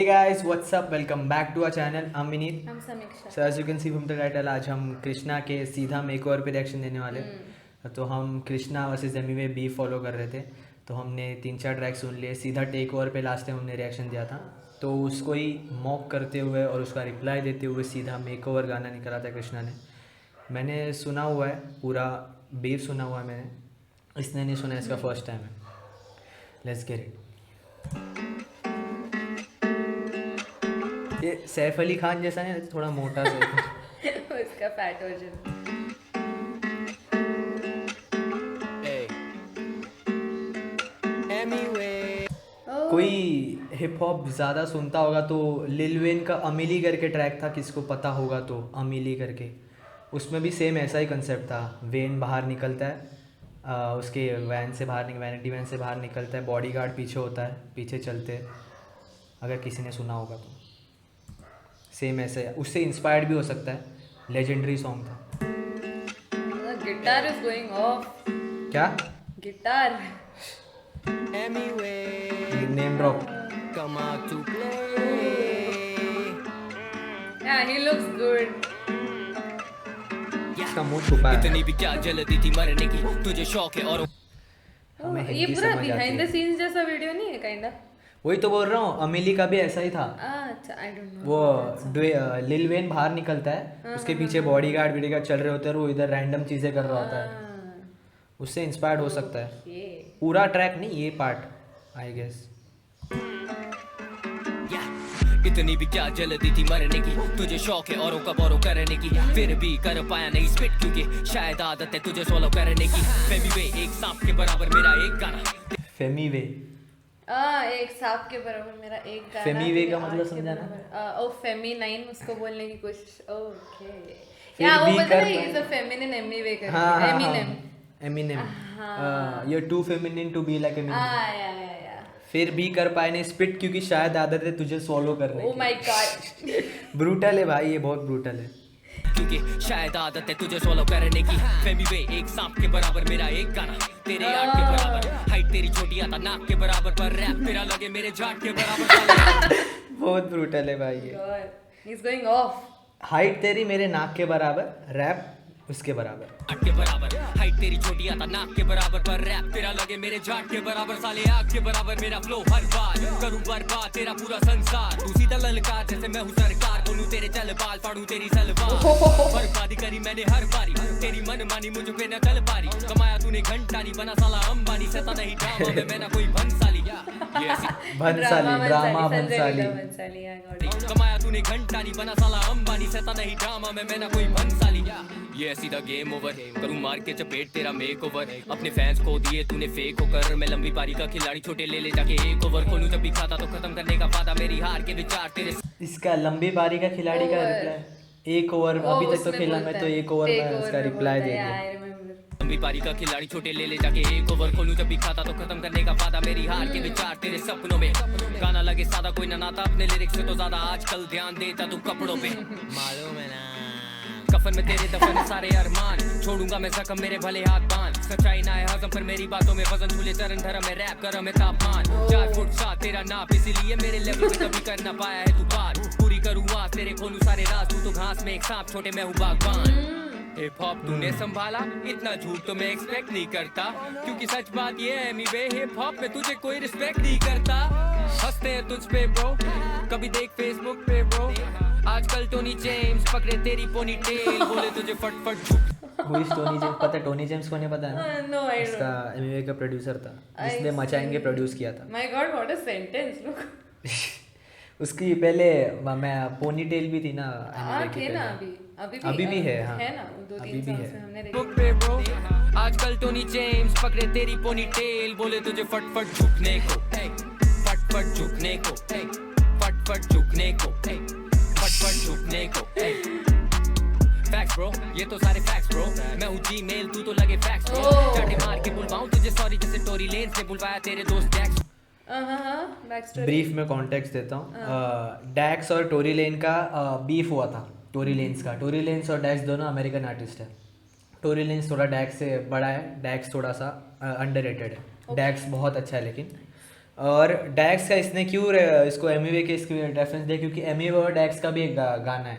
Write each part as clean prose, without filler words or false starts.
Hey guys, what's up? Welcome back to our channel. I'm Vineet. हम समीक्षा। So as you can see from the title, आज हम कृष्णा के सीधा makeover पे रिएक्शन देने वाले। तो हम कृष्णा वर्सेस एमी वे बी फॉलो कर रहे थे। तो हमने 3-4 ट्रैक सुन लिए। सीधा टेक ओवर पे लास्ट टाइम हमने रिएक्शन दिया था। तो उसको ही मॉक करते हुए और उसका रिप्लाई देते हुए सीधा मेकओवर गाना निकाला था कृष्णा ने। मैंने सुना हुआ है, पूरा बीफ सुना हुआ है मैंने, इसने नहीं सुना, इसका फर्स्ट टाइम है। Let's get it. ये सैफ अली खान जैसा है, थोड़ा मोटा सा उसका फैट वर्जन। कोई हिप हॉप ज़्यादा सुनता होगा तो लिल वेन का अमीली करके ट्रैक था, किसको पता होगा तो, अमीली करके। उसमें भी सेम ऐसा ही कंसेप्ट था। वेन बाहर निकलता है, उसके वैन से बाहर वैनिटी वैन से बाहर निकलता है, बॉडीगार्ड पीछे होता है, पीछे चलते हैं। अगर किसी ने सुना होगा तो सेम ऐसे, उससे इंस्पायर्ड भी हो सकता है। लेजेंडरी सॉन्ग था। Guitar is going off. क्या guitar? Name drop. Yeah, he looks good. इसका मुंह छुपा है। इतनी भी क्या जल्दी थी मरने की, तुझे शौक है और हमें ये हिंदी पूरा समझ आती बिहाइंड है। द सीन्स जैसा वीडियो नहीं है काइंड वही तो बोल रहा हूँ, अमीली का भी ऐसा ही था। अच्छा, आई डोंट नो। वो लिल वेन बाहर निकलता है, उसके पीछे बॉडीगार्ड चल रहे होते हैं और वो इधर रैंडम चीज़ें कर रहा होता है। उससे इंस्पायर्ड हो सकता है। ये पूरा ट्रैक नहीं, ये पार्ट आई गेस। इतनी भी क्या जल्दी थी मरने की, तुझे शौक है औरों का बोरो करने की, फिर भी कर पाया नहीं स्पिट क्योंकि शायद आदत है तुझे सोलो करने की। फेमी वे एक सांप के बराबर मेरा एक गाना। फेमी वे, एक सांप के बराबर मेरा एक गाना। फेमी वे का तेरे मतलब आँख के समझाना? बराबर। ओ फेमिनाइन, उसको बोलने की कोशिश। ओके, फिर या वो भी बोलता कर है पाए। Is a feminine Emiway करके। हाँ हाँ Eminem. Eminem. You too feminine to be like Eminem. या फिर भी कर पाए नहीं स्पिट क्योंकि शायद आदत है तुझे सॉलो करने ओ की। My God. ब्रूटल है भाई, ये बहुत ब्रूटल है। क्योंकि शायद आदत है तुझे सोलो करने की। फेमी वे एक सांप के बराबर मेरा एक गाना, तेरे आठ के बराबर हाइट तेरी छोटी आता नाक के बराबर, पर रैप तेरा लगे मेरे जाट के बराबर। बहुत ब्रूटल है भाई ये। He is going of. Height तेरी मेरे नाक के बराबर, रैप उसके बराबर। आठ के बराबर हाइट तेरी छोटी आता नाक के बराबर, पर रैप तेरा लगे मेरे जाट के बराबर। साले आग के बराबर मेरा फ्लो, हर बार करूं बर्बाद तेरा पूरा संसार। तू सीधा ललकार जैसे मैं हूं सरकार, बोलूं तेरे चल बाल फाड़ूं तेरी सलवार। बर्बादी करी मैंने हर बारी, तेरी मनमानी मुझ पे न चल पारी। कमाया तूने घंटा नहीं, बना साला अंबानी, सता नहीं ड्रामा में मैं ना कोई भंसाली। ये ऐसी भंसाली, ड्रामा भंसाली। कमाया तूने घंटा नहीं, बना साला अंबानी, सता नहीं ड्रामा में मैं ना कोई भंसाली। ये सीधा गेम ओवर, करूं मार के चपेट तेरा मेक ओवर। अपने फैंस को दिए तूने फेक होकर, मैं लंबी पारी का खिलाड़ी, छोटे ले ले जाके एक ओवर। खोलूं जब भी खाता तो खत्म करने का वादा, मेरी हार के विचार तेरे। इसका लंबी पारी का खिलाड़ी का रिप्लाई, एक ओवर अभी तक तो खेला मैं, तो एक ओवर में इसका रिप्लाई दे दिया। लंबी पारी का खिलाड़ी, छोटे ले ले जाके एक ओवर। खोलूं जब भी खाता तो खत्म करने का वादा, मेरी हार के विचार तेरे सपनों में। गाना लगे सादा कोई ना नाता, अपने लिरिक्स से तो ज्यादा आजकल ध्यान देता तू कपड़ों पे। मालूम है ना कफन में तेरे दफन है सारे अरमान, छोड़ूंगा मैं जख्म मेरे भले हाथ बांध। सच्चाई ना है हजम पर मेरी बातों में वजन, झूले चरण धर्म में रैप कर में तापमान। 4 फुट 7 तेरा नाप, इसीलिए मेरे लेवल पे कभी कर ना पाया है तू पार। पूरी करूँ आज तेरे खोलूं सारे राज, तू तो घास में एक सांप, छोटे मैं हूँ बागबान। हिप हॉप तूने संभाला, इतना झूठ तो मैं एक्सपेक्ट नहीं करता, क्योंकि सच बात ये है एमी वे हिप हॉप में तुझे कोई रिस्पेक्ट नहीं करता। हंसते हैं तुझ पे ब्रो, कभी देख फेसबुक पे ब्रो। आजकल टोनी जेम्स पकड़े तेरी पोनी टेल, बोले तुझे फट फट झुक। हुई टोनी जेम्स, पता है टोनी जेम्स को नहीं पता है ना? नो आई इसका एमवे का प्रोड्यूसर था, जिसने मचाएंगे प्रोड्यूस किया था। My God, what a sentence. Look, उसकी पहले मैं पोनी टेल भी थी ना हां एमवे थे की ना, पहले। अभी अभी भी है, हाँ। है ना, 2-3 अभी भी साल है। से हमने बुक देखा। पे ब्रो, आजकल टोनी जेम्स पकड़े तेरी पोनी टेल, बोले तुझे फट फट झुकने को, फट फट झुकने को, फट फट झुकने को, फट फट झुकने को। फैक्स ब्रो, ये तो सारे फैक्स ब्रो। मैं हूँ जीमेल, तू तो लगे फैक्स ब्रो। चाटे मार के बुलवाऊं तुझे सॉरी, जैसे टोरी लेन्स ने बुलवाया तेरे दोस्त जैक्स। Back story. ब्रीफ में कॉन्टेक्स्ट देता हूँ। डैक्स और टोरी लेन का बीफ हुआ था। टोरी लेन्स का, टोरी लेन्स और डैक्स दोनों अमेरिकन आर्टिस्ट है। टोरी लेन्स थोड़ा डैक्स से बड़ा है, डैक्स थोड़ा सा अंडररेटेड है। डैक्स बहुत अच्छा है लेकिन और डैक्स का इसने क्यों इसको एमिवे के इसकी रेफरेंस दिया, क्योंकि एमिवे और डैक्स का भी एक गाना है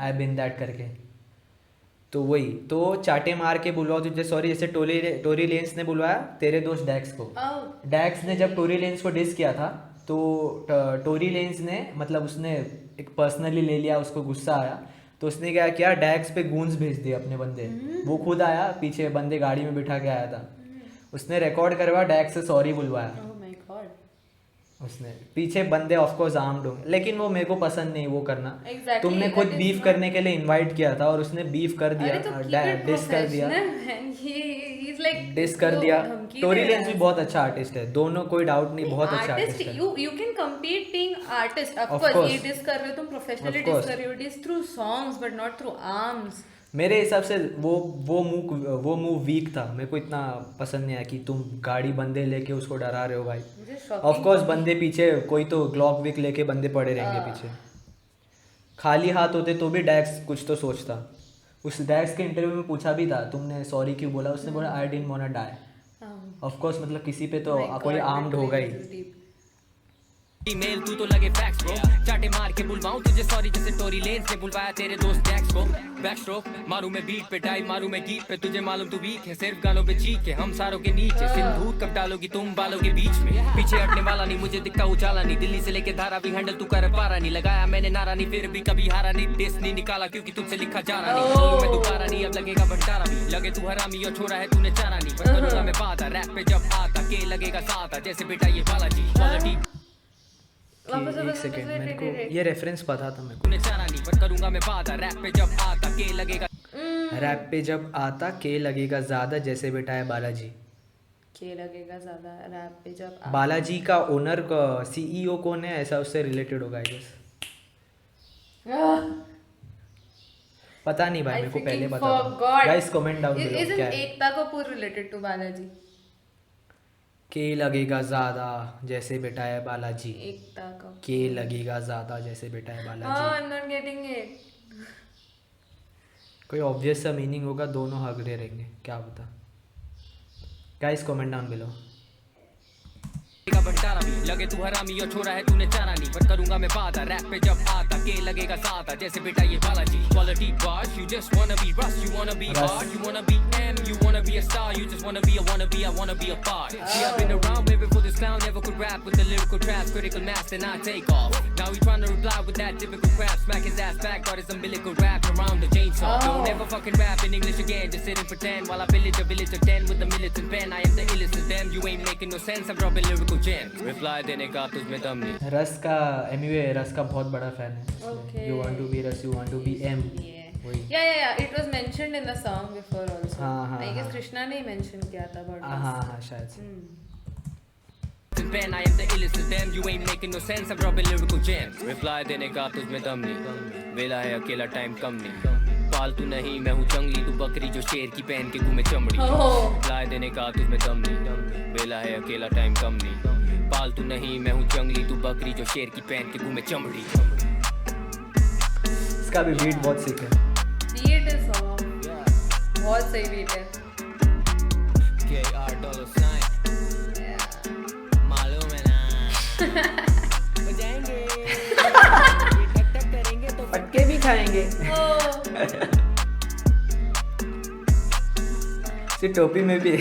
आई बिन दैट करके। तो वही तो चाटे मार के बुलवाओ तुझे सॉरी, जैसे टोरी लेंस ने बुलवाया तेरे दोस्त डैक्स को। डैक्स ने जब टोरी लेंस को डिस किया था तो टोरी लेंस ने मतलब उसने एक पर्सनली ले लिया, उसको गुस्सा आया तो उसने क्या किया, डैक्स पे गूंज भेज दिए अपने बंदे। वो खुद आया, पीछे बंदे गाड़ी में बिठा के आया था, उसने रिकॉर्ड करवा डैक्स से सॉरी बुलवाया। Oh my God. उसने पीछे बंदे ऑफ कोर्स आर्म्ड होंगे, लेकिन वो मेरे को पसंद नहीं वो करना। Exactly, तुमने that खुद is बीफ not- करने के लिए इनवाइट किया था और उसने बीफ कर दिया, अरे तो keep it डिस कर दिया, professional, man. He's like dish कर वो दिया। धमकी टोरी दे लेंस रहा भी है। बहुत अच्छा आर्टिस्ट है, दोनों कोई डाउट नहीं, बहुत अच्छा Artist, आर्टिस्ट है। you can compete being artist. Of Of course, course. ये diss कर रहे हो तुम professionally Of diss course. कर रहे हो, diss through songs but not through arms. मेरे हिसाब से वो मूव वीक था, मेरे को इतना पसंद नहीं आया कि तुम गाड़ी बंदे लेके उसको डरा रहे हो भाई। मुझे shocking ऑफ कोर्स बंदे पीछे कोई तो ग्लॉक विक लेके बंदे पड़े रहेंगे पीछे, खाली हाथ होते तो भी डैक्स कुछ तो सोचता। उस डैक्स के इंटरव्यू में पूछा भी था तुमने सॉरी क्यों बोला, उसने बोला I didn't want to die. Of course मतलब किसी पे तो My God, कोई आर्म्ड होगा ही। literally deep. ईमेल तू तो लगे फैक्स ब्रो, चाटे मार के बुलवाऊं तुझे सॉरी जैसे टोरी लेंस ने बुलवाया तेरे दोस्त डैक्स को। बैक स्ट्रोक मारूं मैं बीट पे, डाई मारूं मैं गीत पे, तुझे मालूम तू वीक है सिर्फ गानों पे चीख के, हम सारों के नीचे सिंदूर कब डालोगी तुम बालों के बीच में, पीछे हटने वाला नहीं मुझे दिखता उजाला नहीं, दिल्ली से लेके धारा भी हैंडल तू कर पारा नहीं, लगाया मैंने नारा नहीं फिर भी कभी हारा नहीं, देश नहीं निकाला क्योंकि तुझसे लिखा जा रहा नहीं, बोलूं मैं दोबारा नहीं अब लगेगा भंडारा भी, लगे तू हरामी और छोरा है तूने चारा नहीं, पर करूंगा मैं बात रैप पे जब आता के लगेगा साथ जैसे बेटा ये बालाजी क्वालिटी। वापस एक सेकेंड, मेरे को ये रेफरेंस पता था मेरे को। तूने चारा नहीं पर करूंगा मैं बात रैप पे जब आता के लगेगा, रैप पे जब आता के लगेगा ज्यादा जैसे बेटा है बालाजी। के लगेगा ज्यादा रैप पे जब बालाजी का ओनर सीईओ कौन है, ऐसा उससे रिलेटेड होगा आई गेस, पता नहीं भाई, मेरे को पहले पता था। Guys comment down below Isn't क्या है। Ekta Kapoor related to Balaji? के लगेगा ज्यादा जैसे बेटा है बालाजी, एकता कपूर. के लगेगा ज्यादा जैसे बेटा है Oh, Balaji. I'm not getting it. कोई ऑब्वियस सा मीनिंग होगा, दोनों हग रहे रहेंगे, क्या पता। Guys comment down below. भंडारा भी लगे तू हरामी और छोरा है तूने चारा नहीं, पर करूंगा मैं बात रैप पे जब आता के लगेगा साथ जैसे बेटा ये Balaji quality boss, you just wanna be Russ, you wanna be hard, you wanna be M, you wanna be a star, you just wanna be a wannabe, I wanna be a part. See I've been around way before this clown never could rap with the lyrical traps, critical mass then I take off. Now he trying to reply with that typical crap, smack his ass back, got his umbilical wrapped around the chainsaw. Don't ever fucking rap in English again, just sit and pretend while I pillage a village of 10 with a militant pen. I am the illest of them, you ain't making no sense, I'm dropping lyrical gems. Reply देने का तुझमें दम नहीं। रस का anyway रस का बहुत बड़ा फैन है। Okay. You want to be Russ, you want to be Em. Yeah. वही। Yeah. It was mentioned in the song before also. हाँ, I guess हाँ. Krishna ने ही mention किया था about हाँ this. हाँ शायद से। Ben, I am the illest of them, you ain't making no sense, I'm dropping lyrical gems. Reply देने का तुझमें दम नहीं, वेला है अकेला टाइम कम नहीं, पालतू नहीं मैं हूँ जंगली, तू बकरी जो शेर की पहन के घूमे चमड़ी। रिप्लाई देने का तुझमें दम नहीं, वेला है अकेला टाइम कम नहीं, पालतू नहीं मैं हूँ जंगली, तू बकरी जो शेर की पहन के घूमे चमड़ी। इसका भी बीट बहुत सिक है। Beat is song. बहुत सही beat है. $sign मालूम है ना बजाएंगे टक टक करेंगे तो पटके भी खाएंगे। सिर्फ टोपी में भी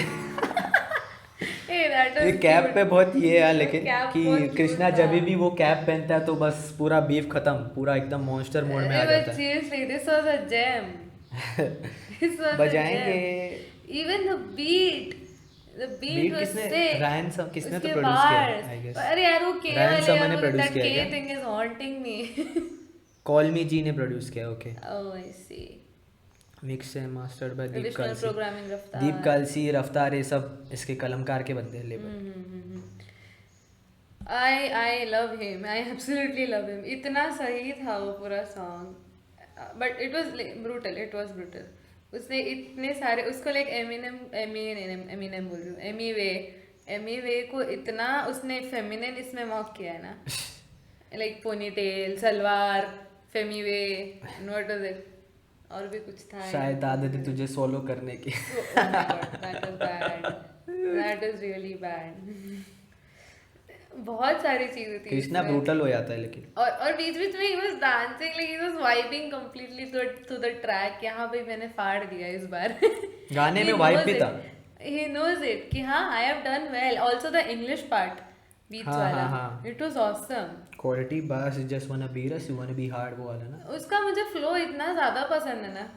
Hey, that was ये कैप cute. पे बहुत ये है लेकिन कैप कि बहुत कृष्णा cute जब था. भी वो कैप पहनता है तो बस पूरा बीफ खत्म, पूरा एकदम मॉन्स्टर मोड में आ But जाता है। seriously, this was a gem. This was a बजाएंगे। gem. Even the beat. The beat Beat was किसने- sick. Ryan Sam- किसने तो उसके produce किया है, bars. I guess. अरे यार वो के Ryan वाले Sam ने यार, produce that किया है K क्या? thing is haunting me. Call me जी ने प्रोड्यूस किया, okay. Oh, I see. Mix है mastered by Deep Additional Kalsi. programming Raftaar. दीप कालसी, रफ्तार, ये सब इसके कलमकार के बंदे हैं labour. I love him. I absolutely love him. इतना सही था वो पूरा song. But it was brutal. It was brutal. उसने इतने सारे उसको लाइक एमिनेम बोल रही हूँ एमी वे को इतना उसने फेमिनिन इसमें मॉक किया है ना, लाइक पोनी टेल, सलवार, फेमी वे, व्हाट वाज इट, और भी कुछ था शायद आदत है तुझे सोलो करने की। That was bad, that is really bad. बहुत सारी चीजें थी कृष्णा इसमें। ब्रूटल हो जाता है लेकिन। और बीच बीच में he was dancing like he was vibing completely to the track। यहाँ पे मैंने फाड़ दिया इस बार। गाने में He वाइब knows भी it. था। He knows it कि हाँ I have done well। Also the English part beats हाँ, वाला हाँ, हाँ। it was awesome। क्वालिटी बस just wanna be Russ you wanna be hard वो वाला ना। उसका मुझे फ्लो इतना ज्यादा पसंद है ना।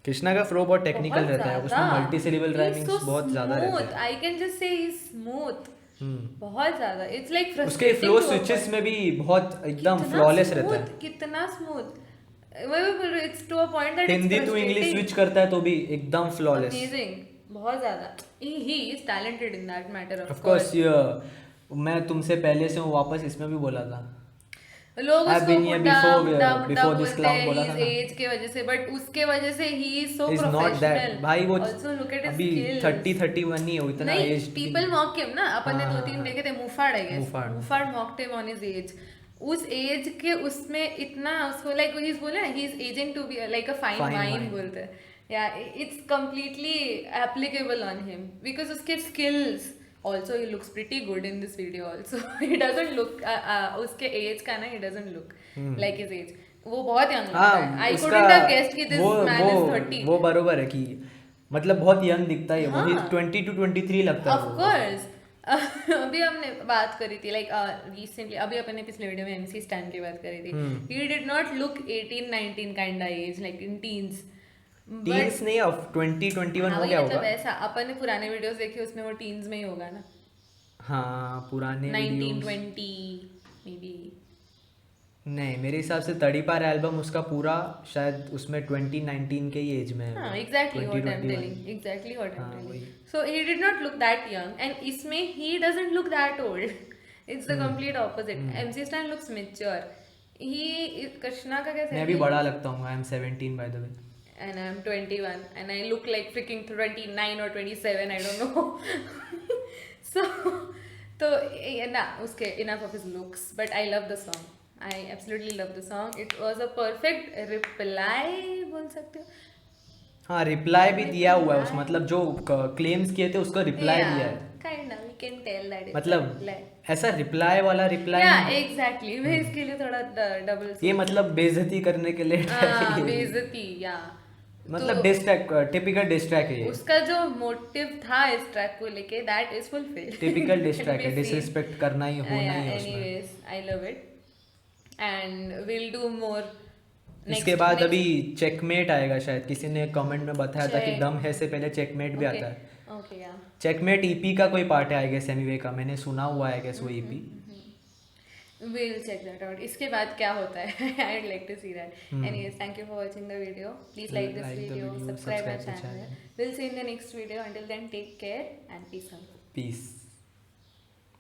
कृष्णा का फ्लो बहुत टेक्निकल रहता है, उसमें मल्टी सिलेबल राइमिंग्स बहुत ज्यादा रहते हैं। I can just say he smooth. बहुत ज्यादा इट्स लाइक उसके फ्लो स्विचेस में भी बहुत एकदम फ्लॉलेस रहता है। कितना स्मूथ। मैं भी बोल रही it's to a point that Hindi to English switch करता है तो भी एकदम फ्लॉलेस। अमेजिंग बहुत ज्यादा। He is talented in that matter of course. मैं तुमसे पहले से हूँ वापस इसमें भी बोला था। लोग I've उसको been here before this clown बोला था ना। एज के वजह से बट उसके वजह से he is so He's not professional that भाई वो आल्सो लुक एट हिज अभी स्किल्स 30-31 नहीं है इतना नहीं एज। पीपल मॉक हिम ना अपन ने हाँ, दो तीन हाँ, देखे थे Muhfaad I guess Muhfaad. Muhfaad mocked him on his age उस एज के उसमें इतना उसको लाइक ही इज बोला he is aging to be like a fine Fine wine wine। बोलते हैं या it's completely applicable on him because उसके skills also he looks pretty good in this video also he doesn't look उसके as का ना he doesn't look like his age वो बहुत young लगता है I couldn't have guessed कि this man is 30 वो बरोबर है कि मतलब बहुत यंग दिखता है वो 20 to 23 लगता है of course अभी हमने बात करी थी लाइक रिसेंटली अभी अपन ने पिछले वीडियो में MC Stan की बात करी थी he did not look 18-19 kind of age like in teens teens नहीं अब 20-21 हो गया होगा। ऐसा अपन ने पुराने वीडियोस देखे उसमें वो टीन्स में ही होगा ना हाँ पुराने 19-20 मे बी नहीं मेरे हिसाब से तड़ीपार एल्बम उसका पूरा शायद उसमें 2019 के ही एज में है। हाँ exactly what I am 2021। Telling exactly what I am हाँ, टेलिंग वही। So he did not look that young and इसमें he doesn't look that old it's the complete opposite MC Stan looks mature he Krishna का कैसे मैं भी बड़ा लगता हूँ। I am 17 by the way and I'm 21 and I look like freaking 29 or 27 I don't know so ना उसके enough of his looks but I love the song I absolutely love the song it was a perfect reply बोल सकते हो हाँ reply भी दिया हुआ है उस मतलब जो क्लेम्स किए थे उसको रिप्लाई दिया है kind of we can tell that it's मतलब a reply. ऐसा रिप्लाई वाला रिप्लाई yeah exactly मैं इसके लिए थोड़ा डबल ये मतलब बेइज्जती करने के लिए बेइज्जती या मतलब डिस्ट्रैक्ट टिपिकल डिस्ट्रैक्ट है ये उसका जो मोटिव था इस ट्रैक को लेके that is fulfilled typical distract है डिसरिस्पेक्ट करना ही होना ही है उसमें। Anyways I love it and will do more इसके बाद अभी चेकमेट आएगा शायद किसी ने कमेंट में बताया था कि दम है से पहले चेकमेट भी आता है। ओके या चेकमेट ईपी का कोई पार्ट है आई गेस एनीवे का मैंने सुना हुआ है गेस वो EP. we'll check that out इसके बाद क्या होता है I'd like to see that anyways thank you for watching the video please like this Like the video video, subscribe our subscribe the channel channel. we'll see you in the next video until then take care and peace out piece.